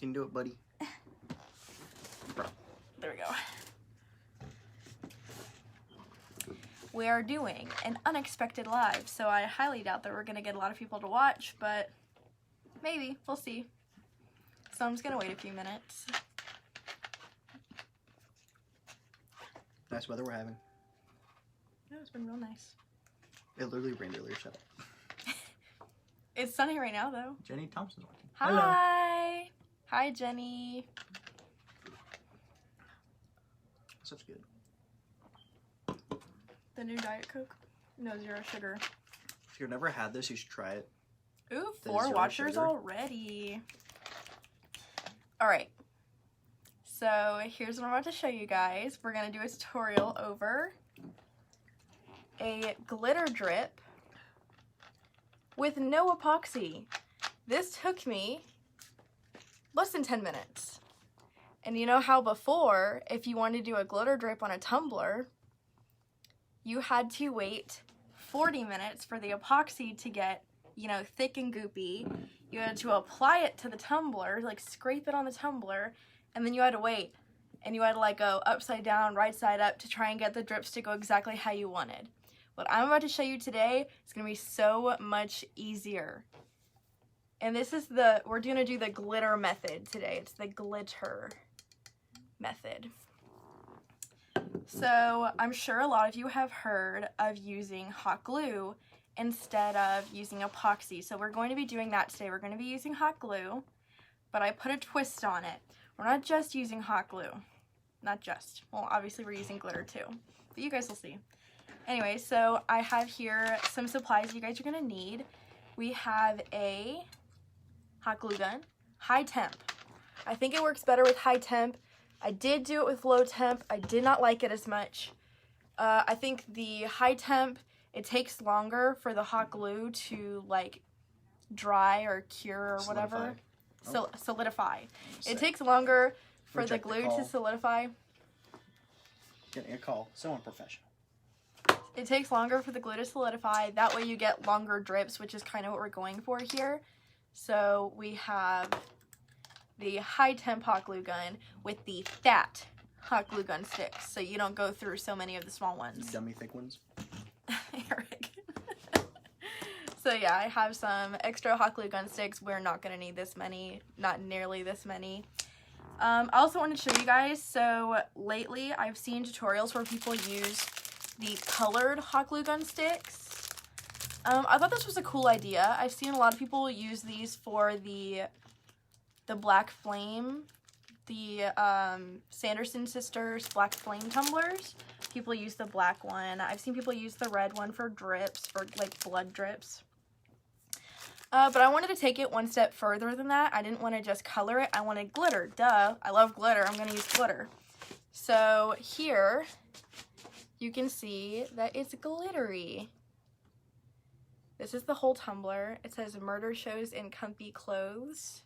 can do it, buddy. There we go. We are doing an unexpected live, so I highly doubt that we're going to get a lot of people to watch, but maybe. We'll see. So I'm just going to wait a few minutes. Nice weather we're having. Yeah, it's been real nice. It literally rained earlier, shut up. It's sunny right now, though. Jenny Thompson's watching. Hi! Hello. Hi, Jenny. Such good. The new Diet Coke? No, 0 sugar. If you've never had this, you should try it. Ooh, The 4 0 watchers sugar. already. Alright. So, here's what I'm about to show you guys. We're going to do a tutorial over a glitter drip with no epoxy. This took me less than 10 minutes. And you know how before, if you wanted to do a glitter drip on a tumbler, you had to wait 40 minutes for the epoxy to get, you know, thick and goopy. You had to apply it to the tumbler, like scrape it on the tumbler, and then you had to wait. And you had to like go upside down, right side up to try and get the drips to go exactly how you wanted. What I'm about to show you today is going to be so much easier. And this is we're going to do the glitter method today. It's the glitter method. So I'm sure a lot of you have heard of using hot glue instead of using epoxy. So we're going to be doing that today. We're going to be using hot glue, but I put a twist on it. We're not just using hot glue. Not just. Well, obviously we're using glitter too, but you guys will see. Anyway, so I have here some supplies you guys are going to need. We have a hot glue gun, high temp. I think it works better with high temp. I did do it with low temp. I did not like it as much. I think the high temp, it takes longer for the hot glue to like dry or cure or whatever. Solidify. It takes longer for the glue to solidify. Getting a call. So unprofessional. It takes longer for the glue to solidify. That way you get longer drips, which is kind of what we're going for here. So we have the high temp hot glue gun with the fat hot glue gun sticks, so you don't go through so many of the small ones. Dummy thick ones. Eric. So yeah, I have some extra hot glue gun sticks. We're not going to need this many, not nearly this many. I also want to show you guys, so lately I've seen tutorials where people use the colored hot glue gun sticks. I thought this was a cool idea. I've seen a lot of people use these for the Black Flame, the Sanderson Sisters Black Flame tumblers. People use the black one. I've seen people use the red one for drips, for like blood drips. But I wanted to take it one step further than that. I didn't want to just color it. I wanted glitter. Duh. I love glitter. I'm going to use glitter. So here you can see that it's glittery. This is the whole tumbler. It says murder shows in comfy clothes.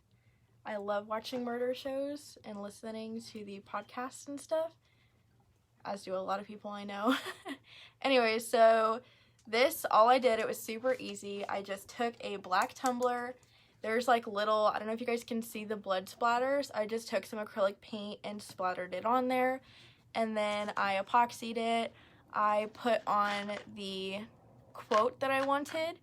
I love watching murder shows and listening to the podcasts and stuff, as do a lot of people I know. Anyway, so this, all I did, it was super easy. I just took a black tumbler. There's like little, I don't know if you guys can see the blood splatters. I just took some acrylic paint and splattered it on there. And then I epoxied it. I put on the quote that I wanted.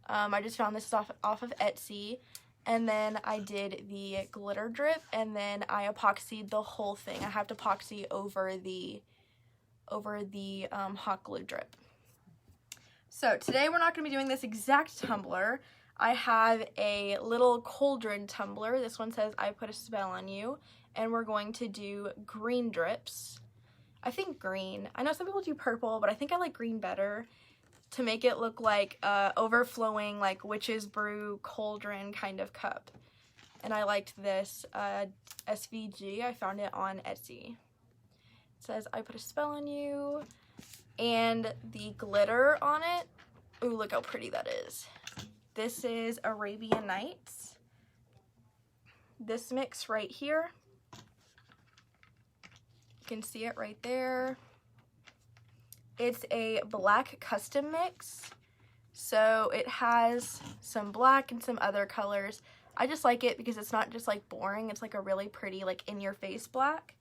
I just found this off of Etsy. And then I did the glitter drip, and then I epoxied the whole thing. I have to epoxy over the hot glue drip. So today we're not going to be doing this exact tumbler. I have a little cauldron tumbler. This one says, I put a spell on you. And we're going to do green drips. I think green. I know some people do purple, but I think I like green better to make it look like overflowing, like witch's brew cauldron kind of cup. And I liked this SVG. I found it on Etsy. It says, I put a spell on you. And the glitter on it, ooh, look how pretty that is. This is Arabian Nights. This mix right here. You can see it right there. It's a black custom mix. So it has some black and some other colors. I just like it because it's not just like boring. It's like a really pretty like in your face black.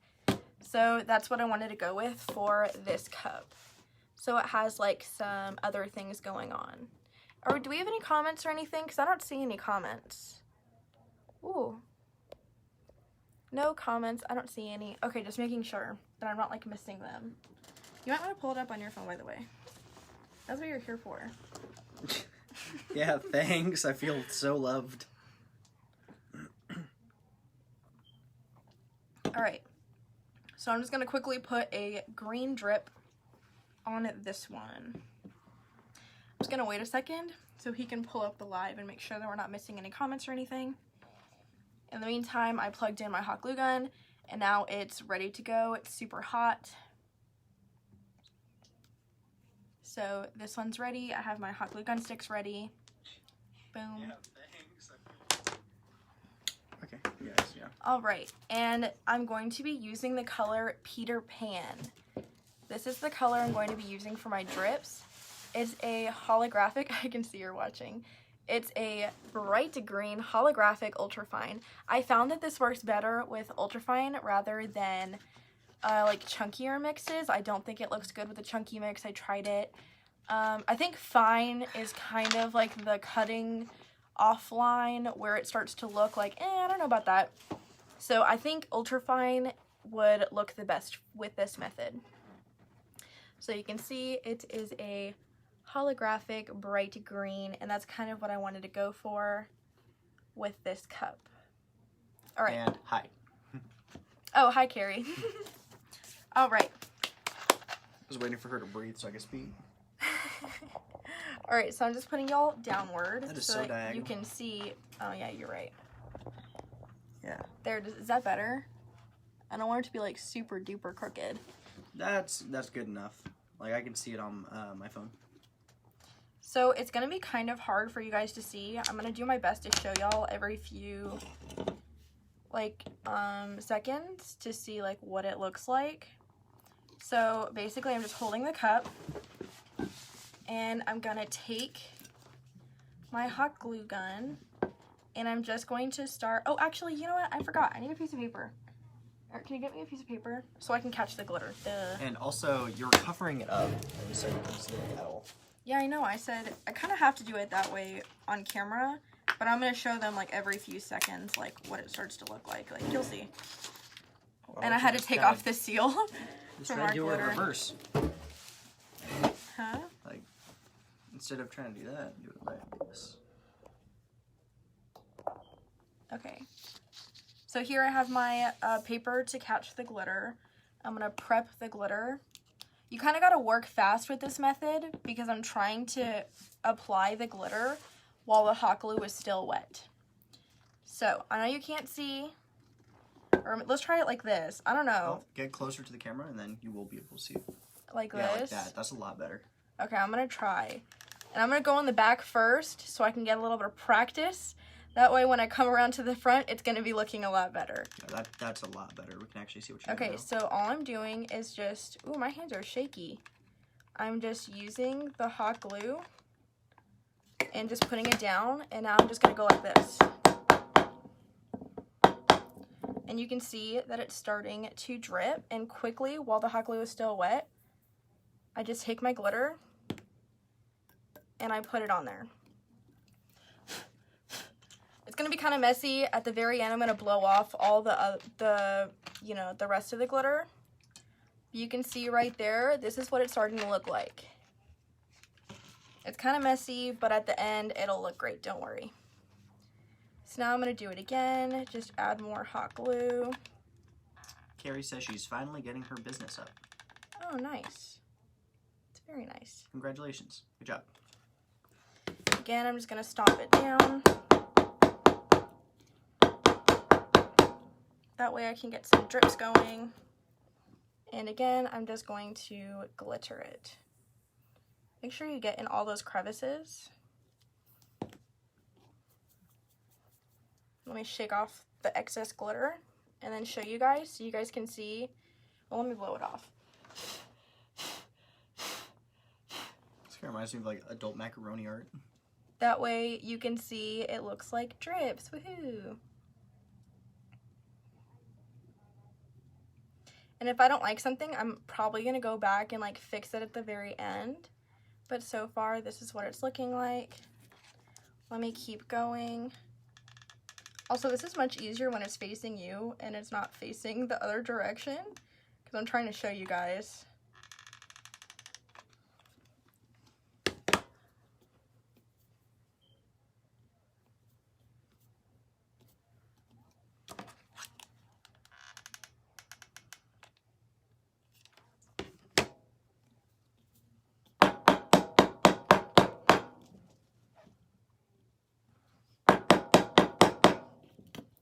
So that's what I wanted to go with for this cup. So it has like some other things going on. Or do we have any comments or anything? Because I don't see any comments. Ooh. No comments. I don't see any. Okay, just making sure that I'm not like missing them. You might want to pull it up on your phone, by the way. That's what you're here for. Yeah, thanks. I feel so loved. Alright. So I'm just going to quickly put a green drip on this one. I'm just going to wait a second so he can pull up the live and make sure that we're not missing any comments or anything. In the meantime, I plugged in my hot glue gun and now it's ready to go. It's super hot. So this one's ready. I have my hot glue gun sticks ready. Boom. Yeah, thanks. Okay, yes, yeah. Alright, and I'm going to be using the color Peter Pan. This is the color I'm going to be using for my drips. It's a holographic, I can see you're watching. It's a bright green holographic ultrafine. I found that this works better with ultrafine rather than like chunkier mixes. I don't think it looks good with a chunky mix. I tried it. I think fine is kind of like the cutting off line where it starts to look like, I don't know about that. So I think ultrafine would look the best with this method. So you can see it is a holographic bright green, and that's kind of what I wanted to go for with this cup. All right. And hi. Oh, hi, Carrie. All right. I was waiting for her to breathe so I could speak. All right, so I'm just putting y'all downward That is so so that diagonal. you can see. Oh yeah, you're right. Yeah. There, is that better? I don't want it to be like super duper crooked. That's good enough. Like I can see it on my phone. So it's gonna be kind of hard for you guys to see. I'm gonna do my best to show y'all every few like seconds to see like what it looks like. So basically I'm just holding the cup and I'm gonna take my hot glue gun and I'm just going to start. Oh, actually, you know what? I forgot. I need a piece of paper. Or can you get me a piece of paper so I can catch the glitter? And also, you're covering it up so you can see it at all. Yeah, I know. I said I kind of have to do it that way on camera, but I'm going to show them like every few seconds like what it starts to look like. Like, you'll see. Well, And I had to take off the seal Just from try our to do it glitter. reverse. Huh? Like, instead of trying to do that, do it like this. Okay. So here I have my paper to catch the glitter. I'm going to prep the glitter. You kind of got to work fast with this method because I'm trying to apply the glitter while the hot glue is still wet. So, I know you can't see, or let's try it like this. I don't know. Well, get closer to the camera and then you will be able to see it. Like Yeah, this? like that. That's a lot better. Okay, I'm going to try. And I'm going to go on the back first so I can get a little bit of practice. That way when I come around to the front, it's going to be looking a lot better. Yeah, that's a lot better. We can actually see what you're Okay, doing. so all I'm doing is just, ooh, my hands are shaky. I'm just using the hot glue and just putting it down, and now I'm just gonna go like this. And you can see that it's starting to drip, and quickly, while the hot glue is still wet, I just take my glitter and I put it on there. It's gonna be kind of messy. At the very end, I'm gonna blow off all the rest of the glitter. You can see right there, this is what it's starting to look like. It's kind of messy, but at the end, it'll look great, don't worry. So now I'm gonna do it again, just add more hot glue. Carrie says she's finally getting her business up. Oh, nice. It's very nice. Congratulations. Good job. Again, I'm just gonna stomp it down. That way I can get some drips going. And again, I'm just going to glitter it. Make sure you get in all those crevices. Let me shake off the excess glitter and then show you guys so you guys can see. Well, let me blow it off. Kind of reminds me of like adult macaroni art. That way you can see it looks like drips. Woohoo! And if I don't like something, I'm probably going to go back and like fix it at the very end. But so far, this is what it's looking like. Let me keep going. Also, this is much easier when it's facing you and it's not facing the other direction, because I'm trying to show you guys.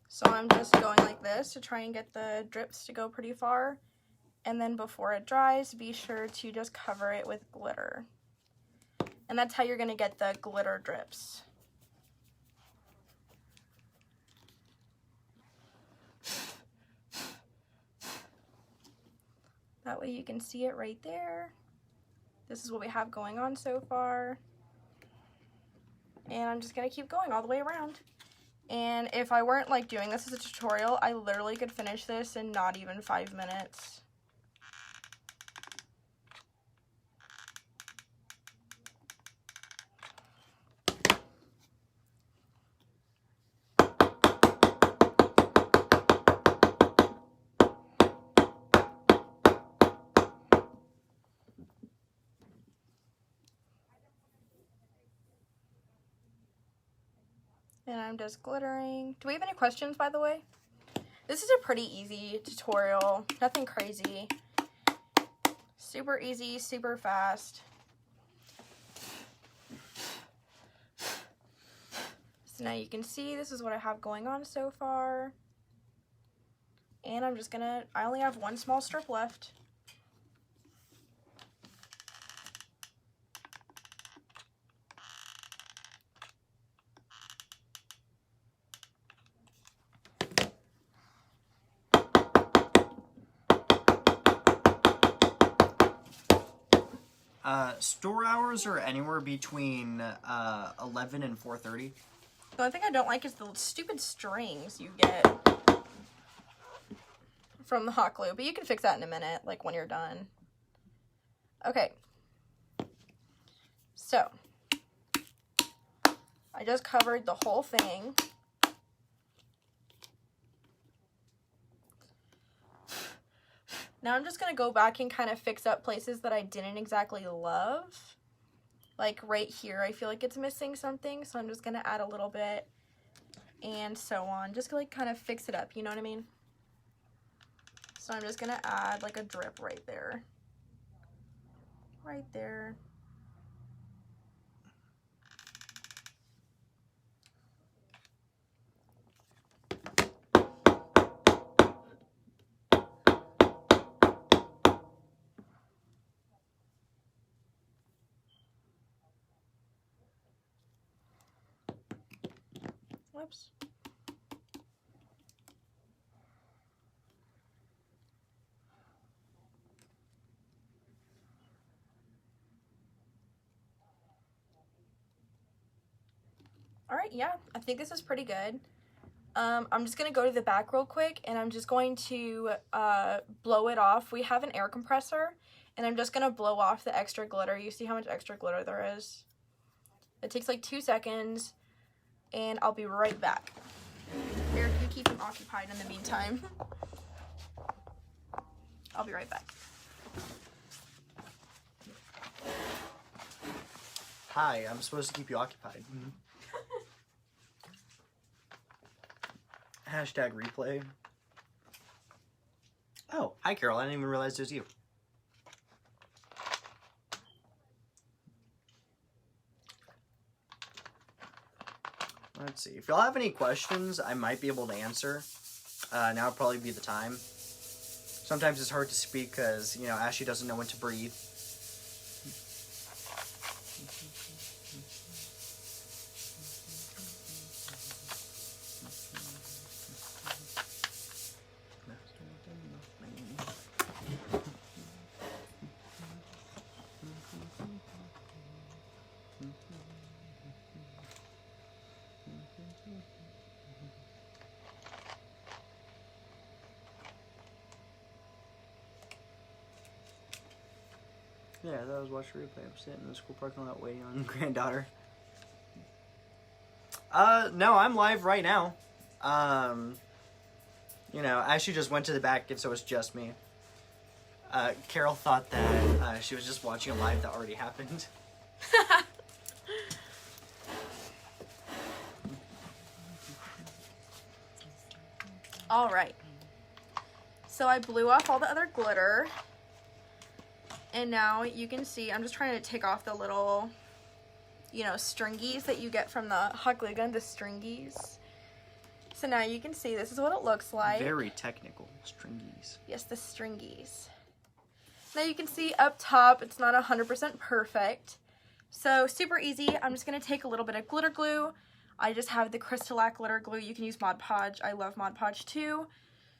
So I'm just going like this to try and get the drips to go pretty far. And then before it dries, be sure to just cover it with glitter. And that's how you're going to get the glitter drips. That way you can see it right there. This is what we have going on so far. And I'm just going to keep going all the way around. And if I weren't like doing this as a tutorial, I literally could finish this in not even 5 minutes. And I'm just glittering. Do we have any questions, by the way? This is a pretty easy tutorial. Nothing crazy. Super easy, super fast. So now you can see this is what I have going on so far. And I'm just gonna, I only have one small strip left. Store hours are anywhere between 11 and 4:30. The only thing I don't like is the stupid strings you get from the hot glue, but you can fix that in a minute, like when you're done. Okay. So, I just covered the whole thing. Now I'm just going to go back and kind of fix up places that I didn't exactly love. Like right here, I feel like it's missing something, so I'm just going to add a little bit and so on. Just to like kind of fix it up, you know what I mean? So I'm just going to add like a drip right there. Right there. Whoops. All right, yeah, I think this is pretty good. I'm just going to go to the back real quick, and I'm just going to blow it off. We have an air compressor, and I'm just going to blow off the extra glitter. You see how much extra glitter there is? It takes like 2 seconds, and I'll be right back. Eric, you keep him occupied in the meantime. I'll be right back. Hi, I'm supposed to keep you occupied. Hashtag replay. Oh, hi Carol, I didn't even realize it was you. Let's see. If y'all have any questions, I might be able to answer. Now would probably be the time. Sometimes it's hard to speak because, you know, Ashley doesn't know when to breathe. Yeah, that was watching replay. I'm sitting in the school parking lot waiting on granddaughter. No, I'm live right now. You know, Ashley just went to the back, and so it's just me. Carol thought that she was just watching a live that already happened. All right. So I blew off all the other glitter. And now you can see, I'm just trying to take off the little, you know, stringies that you get from the hot glue gun, the stringies. So now you can see this is what it looks like. Very technical, stringies. Yes, the stringies. Now you can see up top, it's not 100% perfect. So super easy. I'm just going to take a little bit of glitter glue. I just have the Crystalac glitter glue. You can use Mod Podge. I love Mod Podge too.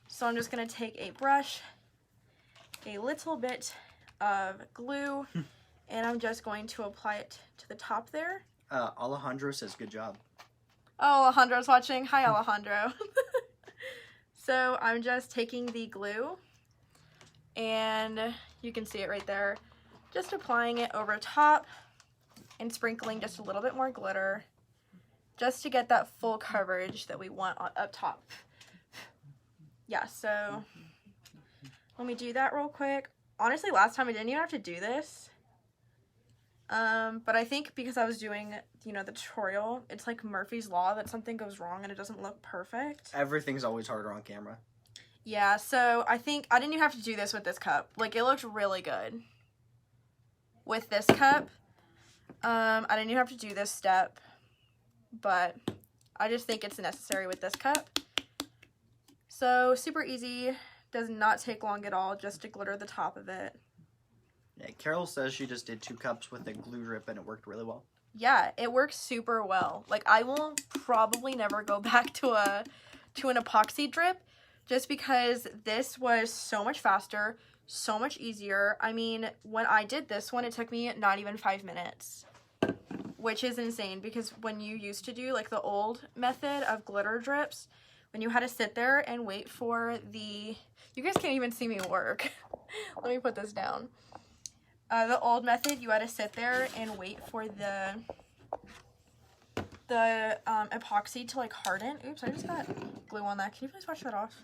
So I'm just going to take a brush, a little bit of glue, and I'm just going to apply it to the top there. Alejandro says good job. Oh, Alejandro's watching. Hi, Alejandro. So I'm just taking the glue, and you can see it right there. Just applying it over top and sprinkling just a little bit more glitter just to get that full coverage that we want up top. Yeah, so let me do that real quick. Honestly, last time I didn't even have to do this. But I think because I was doing, you know, the tutorial, it's like Murphy's Law that something goes wrong and it doesn't look perfect. Everything's always harder on camera. Yeah, so I think I didn't even have to do this with this cup. Like, it looked really good with this cup. I didn't even have to do this step, but I just think it's necessary with this cup. So, super easy. Does not take long at all just to glitter the top of it. Yeah, Carol says she just did 2 cups with a glue drip and it worked really well. Yeah, it works super well. Like, I will probably never go back to an epoxy drip just because this was so much faster, so much easier. I mean, when I did this one, it took me not even 5 minutes, which is insane because when you used to do like the old method of glitter drips, when you had to sit there and wait for the... You guys can't even see me work. Let me put this down. The old method, you had to sit there and wait for the epoxy to like harden. Oops, I just got glue on that. Can you please wash that off?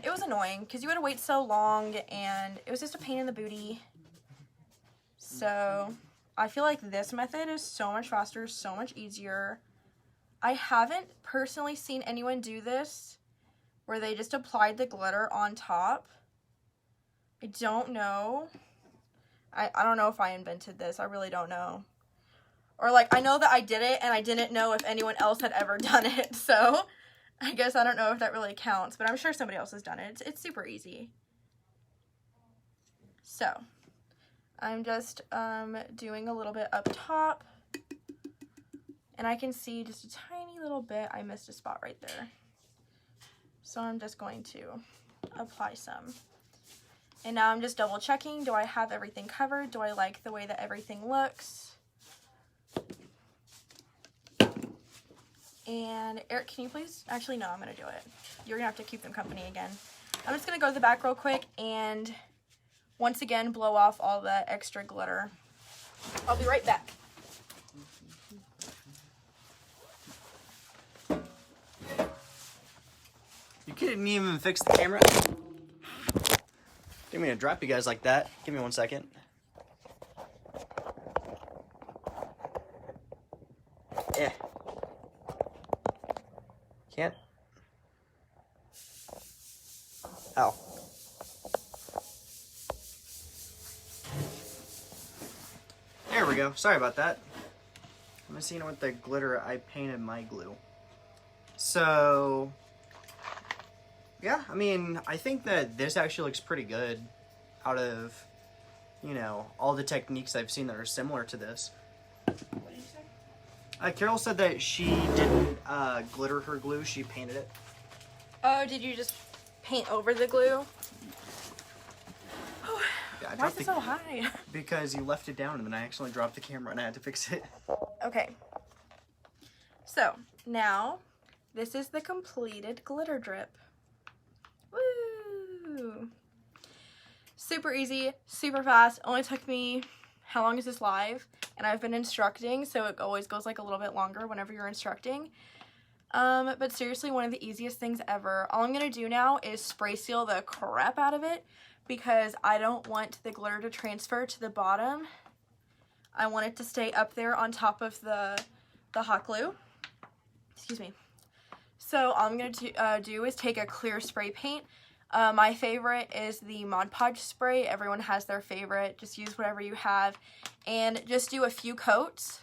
It was annoying because you had to wait so long and it was just a pain in the booty. So I feel like this method is so much faster, so much easier. I haven't personally seen anyone do this where they just applied the glitter on top. I don't know. I don't know if I invented this. I really don't know. Or like, I know that I did it and I didn't know if anyone else had ever done it. So I guess I don't know if that really counts, but I'm sure somebody else has done it. It's super easy. So I'm just doing a little bit up top. And I can see just a tiny little bit. I missed a spot right there. So I'm just going to apply some. And now I'm just double checking. Do I have everything covered? Do I like the way that everything looks? And Eric, can you please? Actually, no, I'm going to do it. You're going to have to keep them company again. I'm just going to go to the back real quick and once again blow off all the extra glitter. I'll be right back. You couldn't even fix the camera? Didn't mean to drop you guys like that. Give me 1 second. Yeah. Can't. Ow. There we go. Sorry about that. I'm messing with the glitter. I painted my glue. So... yeah, I mean, I think that this actually looks pretty good out of, you know, all the techniques I've seen that are similar to this. What did you say? Carol said that she didn't glitter her glue, she painted it. Oh, did you just paint over the glue? Yeah, Why is it so high? Because you left it down and then I accidentally dropped the camera and I had to fix it. Okay. So, now, this is the completed glitter drip. Woo! Super easy, super fast. Only took me, how long is this live? And I've been instructing, so it always goes like a little bit longer whenever you're instructing. But seriously, one of the easiest things ever. All I'm going to do now is spray seal the crap out of it because I don't want the glitter to transfer to the bottom. I want it to stay up there on top of the hot glue. Excuse me. So all I'm going to do is take a clear spray paint. My favorite is the Podge Spray. Everyone has their favorite. Just use whatever you have. And just do a few coats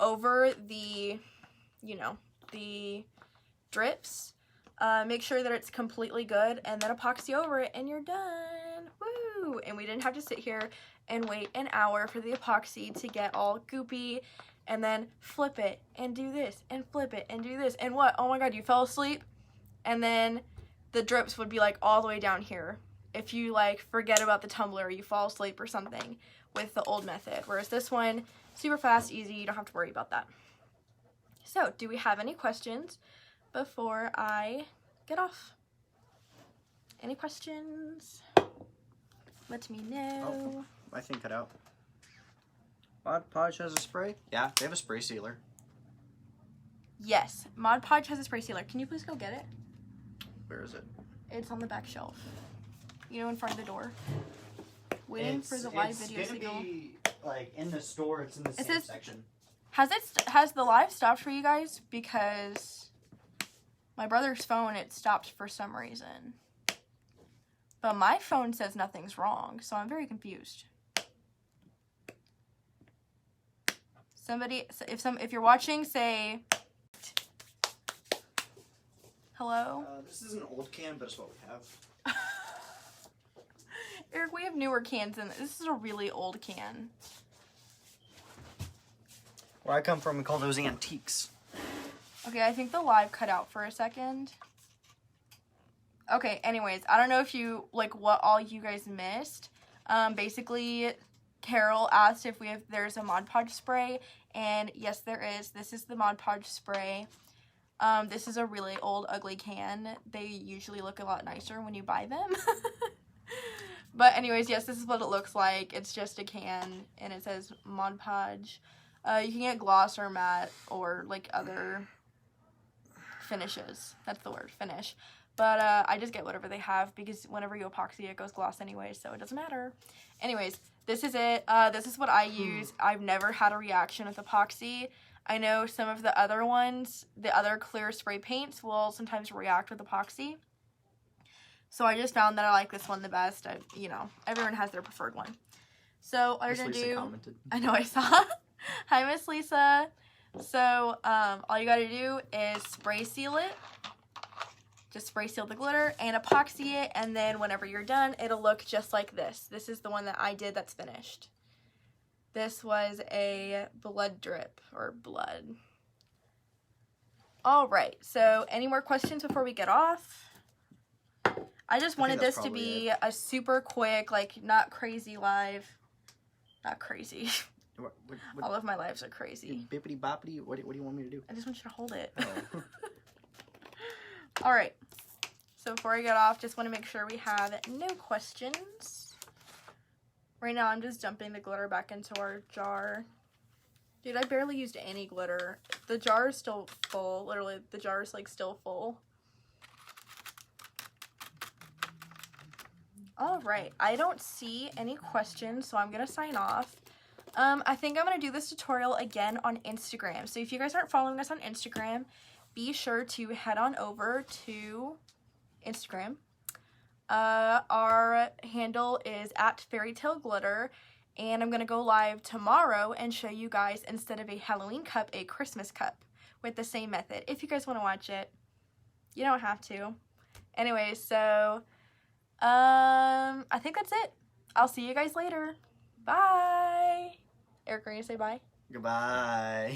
over the, you know, the drips. Make sure that it's completely good and then epoxy over it and you're done. Woo! And we didn't have to sit here and wait an hour for the epoxy to get all goopy and then flip it and do this and flip it and do this. And what? Oh my god, you fell asleep? And then the drips would be like all the way down here. If you like forget about the tumbler, you fall asleep or something with the old method. Whereas this one, super fast, easy, you don't have to worry about that. So, do we have any questions before I get off? Any questions? Let me know. Oh, my thing cut out. Podge has a spray? Yeah, they have a spray sealer. Yes, Mod Podge has a spray sealer. Can you please go get it? Where is it? It's on the back shelf. You know, in front of the door. Waiting for the live video signal. It's gonna be, like, in the store. It's in the same section. Has the live stopped for you guys? Because my brother's phone, it stopped for some reason. But my phone says nothing's wrong, so I'm very confused. Somebody, if you're watching, say hello. This is an old can, but it's what we have. Eric, we have newer cans in this. This is a really old can. Where I come from, we call those antiques. Okay, I think the live cut out for a second. Okay, anyways, I don't know if you, like, what all you guys missed. Basically, Carol asked if there's a Mod Podge spray, and yes, there is. This is the Mod Podge spray. This is a really old, ugly can. They usually look a lot nicer when you buy them. But anyways, yes, this is what it looks like. It's just a can, and it says Mod Podge. You can get gloss or matte or, like, other finishes. That's the word, finish. But I just get whatever they have because whenever you epoxy, it goes gloss anyway, so it doesn't matter. Anyways, this is it. This is what I use. I've never had a reaction with epoxy. I know some of the other ones, the other clear spray paints, will sometimes react with epoxy. So I just found that I like this one the best. You know, everyone has their preferred one. So what I'm going to do... Commented. I know, I saw. Hi, Miss Lisa. So all you got to do is spray seal it. Just spray seal the glitter and epoxy it, and then whenever you're done, it'll look just like this. This is the one that I did that's finished. This was a blood drip, or blood. Alright, so any more questions before we get off? I just wanted this to be a super quick, like, not crazy live. Not crazy. What, all of my lives are crazy. Bippity boppity, what do you want me to do? I just want you to hold it. Oh. Alright, so before I get off, just want to make sure we have no questions. Right now, I'm just dumping the glitter back into our jar. Dude, I barely used any glitter. The jar is still full. Literally, the jar is, like, still full. Alright, I don't see any questions, so I'm going to sign off. I think I'm going to do this tutorial again on Instagram. So if you guys aren't following us on Instagram, be sure to head on over to Instagram. Our handle is @Fairytale Glitter, and I'm going to go live tomorrow and show you guys, instead of a Halloween cup, a Christmas cup with the same method. If you guys want to watch it, you don't have to. Anyway, so I think that's it. I'll see you guys later. Bye. Eric, are you going to say bye? Goodbye.